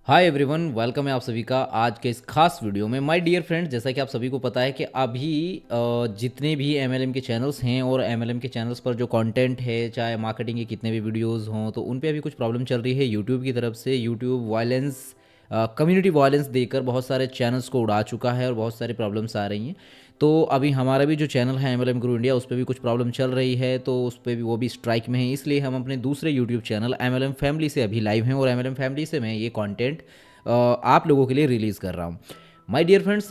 Hi everyone, welcome है आप सभी का आज के इस खास वीडियो में। माय डियर फ्रेंड्स, जैसा कि आप सभी को पता है कि अभी जितने भी एमएलएम के चैनल्स हैं और एमएलएम के चैनल्स पर जो कंटेंट है, चाहे मार्केटिंग के कितने भी वीडियोस हों, तो उन पे अभी कुछ प्रॉब्लम चल रही है यूट्यूब की तरफ से। यूट्यूब वायलेंस, कम्युनिटी वायलेंस देकर बहुत सारे चैनल्स को उड़ा चुका है और बहुत सारी प्रॉब्लम्स आ रही हैं। तो अभी हमारा भी जो चैनल है एमएलएम गुरु इंडिया, उस पर भी कुछ प्रॉब्लम चल रही है, तो उस पर भी वो भी स्ट्राइक में है। इसलिए हम अपने दूसरे यूट्यूब चैनल एमएलएम फैमिली से अभी लाइव हैं और एमएलएम फैमिली से मैं ये कंटेंट आप लोगों के लिए रिलीज़ कर रहा हूँ। माय डियर फ्रेंड्स,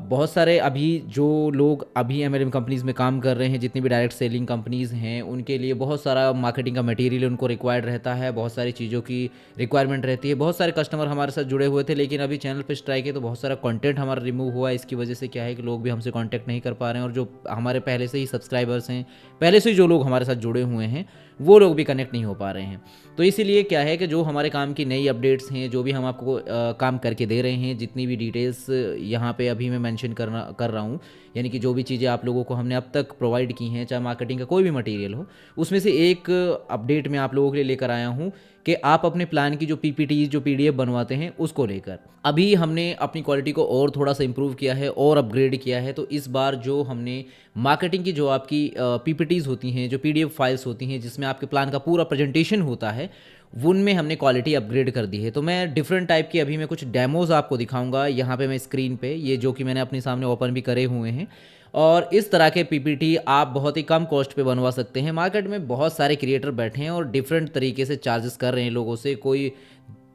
बहुत सारे अभी जो लोग अभी एमएलएम कंपनीज़ में काम कर रहे हैं, जितनी भी डायरेक्ट सेलिंग कंपनीज़ हैं, उनके लिए बहुत सारा मार्केटिंग का मटेरियल उनको रिक्वायर्ड रहता है, बहुत सारी चीज़ों की रिक्वायरमेंट रहती है। बहुत सारे कस्टमर हमारे साथ जुड़े हुए थे, लेकिन अभी चैनल पे स्ट्राइक है तो बहुत सारा कंटेंट हमारा रिमूव हुआ है। इसकी वजह से क्या है कि लोग भी हमसे कांटेक्ट नहीं कर पा रहे हैं, और जो हमारे पहले से ही सब्सक्राइबर्स हैं, पहले से ही जो लोग हमारे साथ जुड़े हुए हैं, वो लोग भी कनेक्ट नहीं हो पा रहे हैं। तो इसीलिए क्या है कि जो हमारे काम की नई अपडेट्स हैं, जो भी हम आपको काम करके दे रहे हैं, जितनी भी डिटेल्स यहाँ पे अभी मैं मेंशन कर रहा हूँ, यानी कि जो भी चीज़ें आप लोगों को हमने अब तक प्रोवाइड की हैं, चाहे मार्केटिंग का कोई भी मटेरियल हो, उसमें से एक अपडेट मैं आप लोगों के लिए लेकर आया हूँ कि आप अपने प्लान की जो पीपीटी, जो पीडीएफ बनवाते हैं, उसको लेकर अभी हमने अपनी क्वालिटी को और थोड़ा सा इंप्रूव किया है और अपग्रेड किया है। तो इस बार जो हमने मार्केटिंग की जो आपकी पीपीटीज़ होती हैं, जो पीडीएफ फाइल्स होती हैं, जिसमें आपके प्लान का पूरा प्रेजेंटेशन होता है, उनमें हमने क्वालिटी अपग्रेड कर दी है। तो मैं डिफरेंट टाइप की अभी मैं कुछ डेमोज आपको दिखाऊंगा यहाँ पे मैं स्क्रीन पे, ये जो कि मैंने अपने सामने ओपन भी करे हुए हैं। और इस तरह के पीपीटी आप बहुत ही कम कॉस्ट पे बनवा सकते हैं। मार्केट में बहुत सारे क्रिएटर बैठे हैं और डिफरेंट तरीके से चार्जेस कर रहे हैं लोगों से। कोई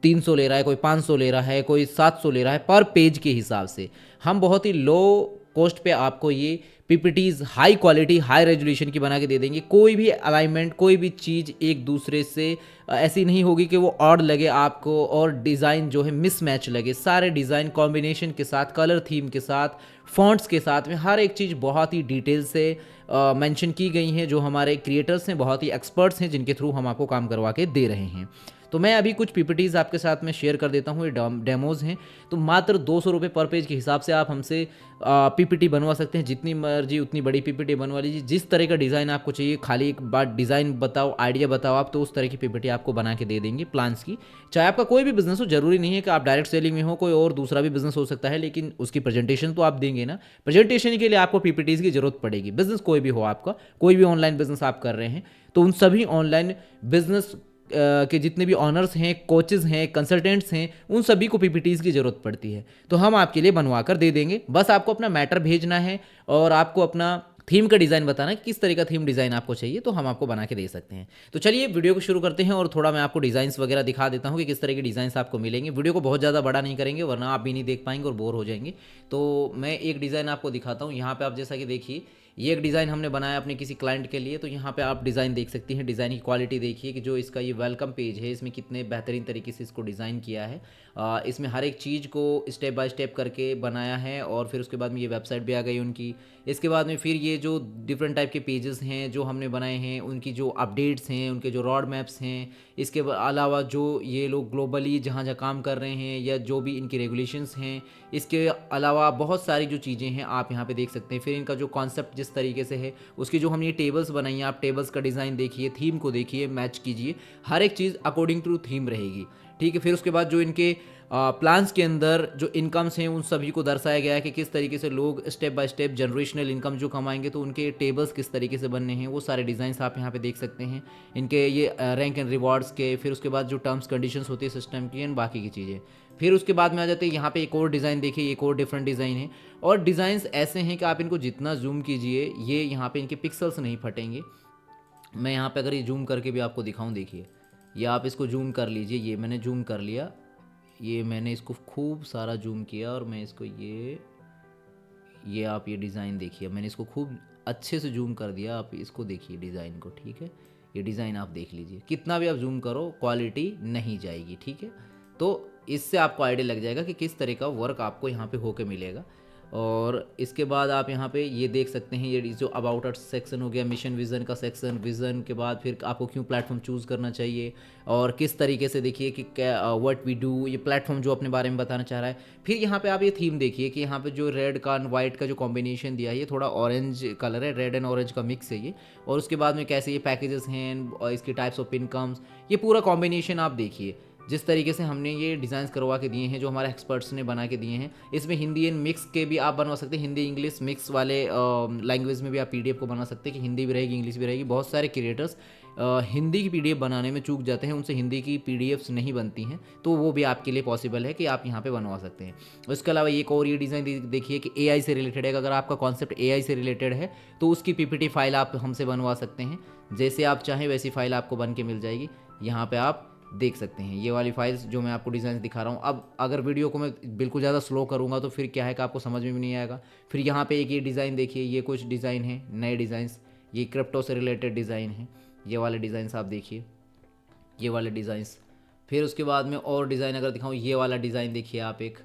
300 ले रहा है, कोई 500 ले रहा है, कोई 700 ले रहा है पर पेज के हिसाब से। हम बहुत ही लो कॉस्ट पे आपको ये PPTs high quality, high resolution की बना के दे देंगे। कोई भी अलाइनमेंट, कोई भी चीज़ एक दूसरे से ऐसी नहीं होगी कि वो ऑड लगे आपको और डिज़ाइन जो है मिसमैच लगे। सारे डिज़ाइन कॉम्बिनेशन के साथ, कलर थीम के साथ, फॉन्ट्स के साथ में हर एक चीज़ बहुत ही डिटेल से मेंशन की गई हैं। जो हमारे क्रिएटर्स हैं, बहुत ही एक्सपर्ट्स हैं, जिनके थ्रू हम आपको काम करवा के दे रहे हैं। तो मैं अभी कुछ पीपीटीज़ आपके साथ में शेयर कर देता हूँ। ये डेमोज़ हैं, तो मात्र 200 रुपये पर पेज के हिसाब से आप हमसे पीपीटी बनवा सकते हैं। जितनी मर्जी उतनी बड़ी पीपीटी बनवा लीजिए, जिस तरह का डिज़ाइन आपको चाहिए। खाली एक बार डिज़ाइन बताओ, आइडिया बताओ आप, तो उस तरह की पीपीटी आपको बना के दे देंगे प्लान्स की। चाहे आपका कोई भी बिजनेस हो, जरूरी नहीं है कि आप डायरेक्ट सेलिंग में हो, कोई और दूसरा भी बिजनेस हो सकता है, लेकिन उसकी प्रेजेंटेशन तो आप देंगे ना। प्रेजेंटेशन के लिए आपको पीपीटीज़ की जरूरत पड़ेगी। बिजनेस कोई भी हो आपका, कोई भी ऑनलाइन बिजनेस आप कर रहे हैं, तो उन सभी ऑनलाइन बिजनेस के जितने भी ऑनर्स हैं, कोचेज़ हैं, कंसल्टेंट्स हैं, उन सभी को पीपीटीज़ की ज़रूरत पड़ती है। तो हम आपके लिए बनवा कर दे देंगे। बस आपको अपना मैटर भेजना है और आपको अपना थीम का डिज़ाइन बताना है कि किस तरह का थीम डिज़ाइन आपको चाहिए, तो हम आपको बना के दे सकते हैं। तो चलिए वीडियो को शुरू करते हैं और थोड़ा मैं आपको डिज़ाइंस वगैरह दिखा देता हूँ कि किस तरह के डिज़ाइंस आपको मिलेंगे। वीडियो को बहुत ज़्यादा बड़ा नहीं करेंगे, वरना आप भी नहीं देख पाएंगे और बोर हो जाएंगे। तो मैं एक डिज़ाइन आपको दिखाता हूँ। यहाँ पर आप जैसा कि देखिए, ये एक डिज़ाइन हमने बनाया अपने किसी क्लाइंट के लिए। तो यहाँ पे आप डिज़ाइन देख सकती हैं। डिज़ाइन की क्वालिटी देखिए कि जो इसका ये वेलकम पेज है, इसमें कितने बेहतरीन तरीके से इसको डिज़ाइन किया है। इसमें हर एक चीज़ को स्टेप बाय स्टेप करके बनाया है। और फिर उसके बाद में ये वेबसाइट भी आ गई उनकी। इसके बाद में फिर ये जो डिफरेंट टाइप के पेजेस हैं जो हमने बनाए हैं, उनकी जो अपडेट्स हैं, उनके जो रोड मैप्स हैं, इसके अलावा जो ये लोग ग्लोबली जहाँ जहाँ काम कर रहे हैं या जो भी इनकी रेगुलेशंस हैं, इसके अलावा बहुत सारी जो चीज़ें हैं आप यहाँ पे देख सकते हैं। फिर इनका जो कॉन्सेप्ट जिस तरीके से है, उसकी जो हमने टेबल्स बनाई हैं, आप टेबल्स का डिज़ाइन देखिए, थीम को देखिए, मैच कीजिए। हर एक चीज़ अकॉर्डिंग टू थीम रहेगी, ठीक है। फिर उसके बाद जो इनके प्लान्स के अंदर जो इनकम्स हैं, उन सभी को दर्शाया गया है कि किस तरीके से लोग step by step generational income जो कमाएंगे, तो उनके टेबल्स किस तरीके से बनने हैं, वो सारे डिज़ाइंस आप यहाँ पे देख सकते हैं। इनके ये रैंक एंड रिवॉर्ड्स के, फिर उसके बाद जो टर्म्स कंडीशंस होती है सिस्टम की, एंड बाकी की चीज़ें। फिर उसके बाद में आ जाते हैं यहाँ पे एक और डिज़ाइन देखिए, एक और डिफरेंट डिज़ाइन है। और डिज़ाइंस ऐसे हैं कि आप इनको जितना जूम कीजिए, ये यहाँ पे इनके पिक्सल्स नहीं फटेंगे। मैं यहाँ पे अगर ये जूम करके भी आपको दिखाऊं, देखिए, ये आप इसको जूम कर लीजिए। ये मैंने जूम कर लिया, ये मैंने इसको खूब सारा जूम किया और मैं इसको ये आप ये डिज़ाइन देखिए, मैंने इसको खूब अच्छे से जूम कर दिया। आप इसको देखिए डिज़ाइन को, ठीक है। ये डिज़ाइन आप देख लीजिए, कितना भी आप जूम करो क्वालिटी नहीं जाएगी, ठीक है। तो इससे आपको आइडिया लग जाएगा कि किस तरह का वर्क आपको यहाँ पे होके मिलेगा। और इसके बाद आप यहाँ पे ये देख सकते हैं, ये जो अबाउट अस सेक्शन हो गया, मिशन विज़न का सेक्शन, विज़न के बाद फिर आपको क्यों प्लेटफॉर्म चूज़ करना चाहिए और किस तरीके से देखिए कि क्या व्हाट वी डू, ये प्लेटफॉर्म जो अपने बारे में बताना चाह रहा है। फिर यहाँ पे आप ये थीम देखिए कि यहाँ पे जो रेड का एंड वाइट का जो कॉम्बिनेशन दिया है, ये थोड़ा ऑरेंज कलर है, रेड एंड ऑरेंज का मिक्स है ये। और उसके बाद में कैसे ये पैकेजेस हैं और इसकी टाइप्स ऑफ इनकम्स, ये पूरा कॉम्बिनेशन आप देखिए। जिस तरीके से हमने ये डिज़ाइंस करवा के दिए हैं, जो हमारे एक्सपर्ट्स ने बना के दिए हैं, इसमें हिंदी एंड मिक्स के भी आप बनवा सकते हैं। हिंदी इंग्लिश मिक्स वाले लैंग्वेज में भी आप पीडीएफ को बना सकते हैं कि हिंदी भी रहेगी इंग्लिश भी रहेगी। बहुत सारे क्रिएटर्स हिंदी की पीडीएफ बनाने में चूक जाते हैं, उनसे हिंदी की पीडीएफ्स नहीं बनती हैं, तो वो भी आपके लिए पॉसिबल है कि आप यहाँ पे बनवा सकते हैं। उसके अलावा एक और ये डिज़ाइन देखिए कि एआई से रिलेटेड है। अगर आपका कॉन्सेप्ट एआई से रिलेटेड है तो उसकी पीपीटी फाइल आप हमसे बनवा सकते हैं। जैसे आप चाहें वैसी फाइल आपको बन के मिल जाएगी। यहाँ पे आप देख सकते हैं ये वाली फाइल्स जो मैं आपको डिज़ाइन दिखा रहा हूँ। अब अगर वीडियो को मैं बिल्कुल ज़्यादा स्लो करूँगा तो फिर क्या है कि आपको समझ में भी नहीं आएगा। फिर यहाँ पे एक ये डिज़ाइन देखिए, ये कुछ डिज़ाइन है नए डिज़ाइंस, ये क्रिप्टो से रिलेटेड डिज़ाइन है। ये वाले डिज़ाइंस आप देखिए, ये वाले डिज़ाइंस। फिर उसके बाद में और डिज़ाइन अगर दिखाऊँ, ये वाला डिज़ाइन देखिए आप, एक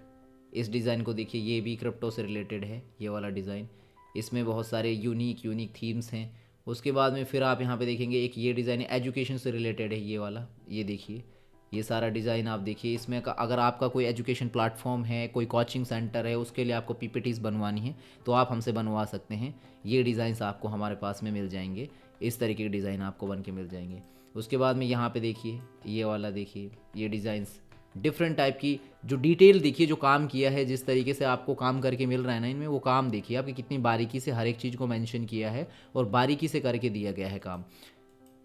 इस डिज़ाइन को देखिए, ये भी क्रिप्टो से रिलेटेड है ये वाला डिज़ाइन। इसमें बहुत सारे यूनिक थीम्स हैं। उसके बाद में फिर आप यहाँ पे देखेंगे एक ये डिज़ाइन है, एजुकेशन से रिलेटेड है ये वाला। ये देखिए ये सारा डिज़ाइन आप देखिए। इसमें अगर आपका कोई एजुकेशन प्लेटफॉर्म है, कोई कोचिंग सेंटर है, उसके लिए आपको पीपीटीज़ बनवानी है तो आप हमसे बनवा सकते हैं। ये डिज़ाइंस आपको हमारे पास में मिल जाएंगे, इस तरीके के डिज़ाइन आपको बन के मिल जाएंगे। उसके बाद में यहाँ पे देखिए ये वाला देखिए, ये डिज़ाइंस डिफरेंट टाइप की जो डिटेल देखिए, जो काम किया है, जिस तरीके से आपको काम करके मिल रहा है ना इनमें, वो काम देखिए आपकी कितनी बारीकी से हर एक चीज़ को मेंशन किया है और बारीकी से करके दिया गया है काम।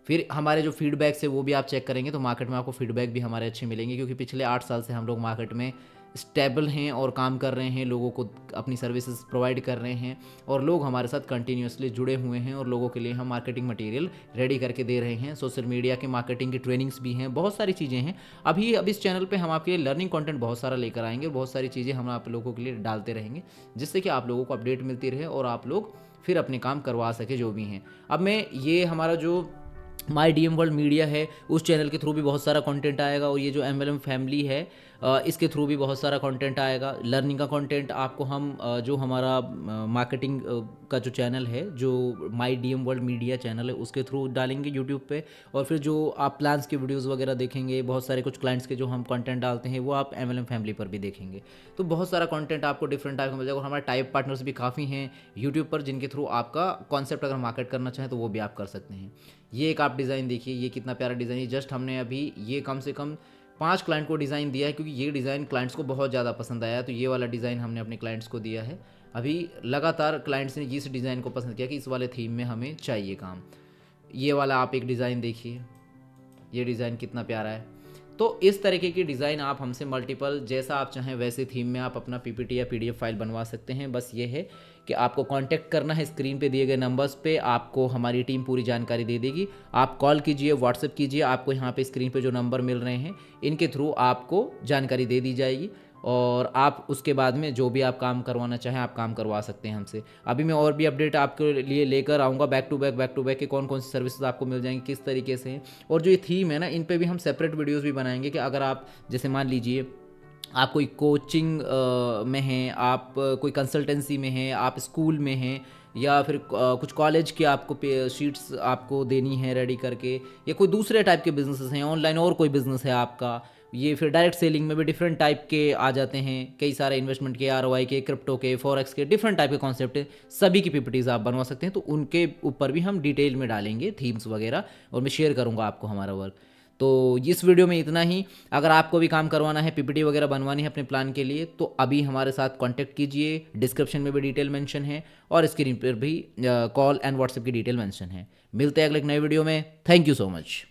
फिर हमारे जो फीडबैक्स है वो भी आप चेक करेंगे तो मार्केट में आपको फीडबैक भी हमारे अच्छे मिलेंगे, क्योंकि पिछले 8 साल से हम लोग मार्केट में स्टेबल हैं और काम कर रहे हैं, लोगों को अपनी सर्विसेज प्रोवाइड कर रहे हैं और लोग हमारे साथ कंटिन्यूसली जुड़े हुए हैं और लोगों के लिए हम मार्केटिंग मटेरियल रेडी करके दे रहे हैं। सोशल मीडिया के मार्केटिंग की ट्रेनिंग्स भी हैं, बहुत सारी चीज़ें हैं। अब इस चैनल पे हम आपके लिए लर्निंग कंटेंट बहुत सारा लेकर आएंगे, बहुत सारी चीज़ें हम आप लोगों के लिए डालते रहेंगे, जिससे कि आप लोगों को अपडेट मिलती रहे और आप लोग फिर अपने काम करवा सके जो भी हैं। अब मैं ये हमारा जो My D M World Media है उस चैनल के थ्रू भी बहुत सारा कंटेंट आएगा, और ये जो MLM फैमिली है इसके थ्रू भी बहुत सारा कंटेंट आएगा। लर्निंग का कंटेंट आपको हम जो हमारा मार्केटिंग का जो चैनल है, जो My D M World Media channel है, उसके थ्रू डालेंगे यूट्यूब पे। और फिर जो आप प्लान्स के वीडियोस वगैरह देखेंगे, बहुत सारे कुछ क्लाइंट्स के जो हम कंटेंट डालते हैं वो आप MLM फैमिली पर भी देखेंगे। तो बहुत सारा कंटेंट आपको डिफरेंट टाइप का मिल जाएगा। और हमारे टाइप पार्टनर्स भी काफ़ी हैं यूट्यूब पर, जिनके थ्रू आपका कॉन्सेप्ट अगर मार्केट करना चाहें तो वो भी आप कर सकते हैं। ये एक आप डिज़ाइन देखिए, ये कितना प्यारा डिज़ाइन है। जस्ट हमने अभी ये कम से कम 5 क्लाइंट को डिज़ाइन दिया है, क्योंकि ये डिज़ाइन क्लाइंट्स को बहुत ज़्यादा पसंद आया, तो ये वाला डिज़ाइन हमने अपने क्लाइंट्स को दिया है। अभी लगातार क्लाइंट्स ने इस डिज़ाइन को पसंद किया कि इस वाले थीम में हमें चाहिए काम। ये वाला आप एक डिज़ाइन देखिए, ये डिज़ाइन कितना प्यारा है। तो इस तरीके की डिज़ाइन आप हमसे मल्टीपल जैसा आप चाहें वैसे थीम में आप अपना पीपीटी या पीडीएफ फाइल बनवा सकते हैं। बस ये है कि आपको कांटेक्ट करना है, स्क्रीन पे दिए गए नंबर्स पे आपको हमारी टीम पूरी जानकारी दे देगी। आप कॉल कीजिए, व्हाट्सएप कीजिए, आपको यहाँ पे स्क्रीन पे जो नंबर मिल रहे हैं इनके थ्रू आपको जानकारी दे दी जाएगी, और आप उसके बाद में जो भी आप काम करवाना चाहें आप काम करवा सकते हैं हमसे। अभी मैं और भी अपडेट आपके लिए लेकर आऊँगा बैक टू बैक के कौन कौन सी सर्विसेज आपको मिल जाएंगी, किस तरीके से हैं। और जो ये थीम है ना, इन पे भी हम सेपरेट वीडियोस भी बनाएंगे कि अगर आप जैसे मान लीजिए आप कोई कोचिंग में हैं, आप कोई कंसल्टेंसी में हैं, आप स्कूल में हैं, या फिर कुछ कॉलेज के आपको शीट्स आपको देनी है रेडी करके, या कोई दूसरे टाइप के बिजनेसेस हैं ऑनलाइन, और कोई बिजनेस है आपका, ये फिर डायरेक्ट सेलिंग में भी डिफरेंट टाइप के आ जाते हैं, कई सारे इन्वेस्टमेंट के, ROI के, क्रिप्टो के, फॉरेक्स के, डिफरेंट टाइप के कॉन्सेप्ट है, सभी की पीपीटीज आप बनवा सकते हैं। तो उनके ऊपर भी हम डिटेल में डालेंगे थीम्स वगैरह, और मैं शेयर करूँगा आपको हमारा वर्क। तो इस वीडियो में इतना ही। अगर आपको भी काम करवाना है, पीपीटी वगैरह बनवानी है अपने प्लान के लिए, तो अभी हमारे साथ कांटेक्ट कीजिए। डिस्क्रिप्शन में भी डिटेल मेंशन है और स्क्रीन पर भी कॉल एंड व्हाट्सएप की डिटेल मेंशन है। मिलते हैं अगले एक नए वीडियो में। Thank you so much.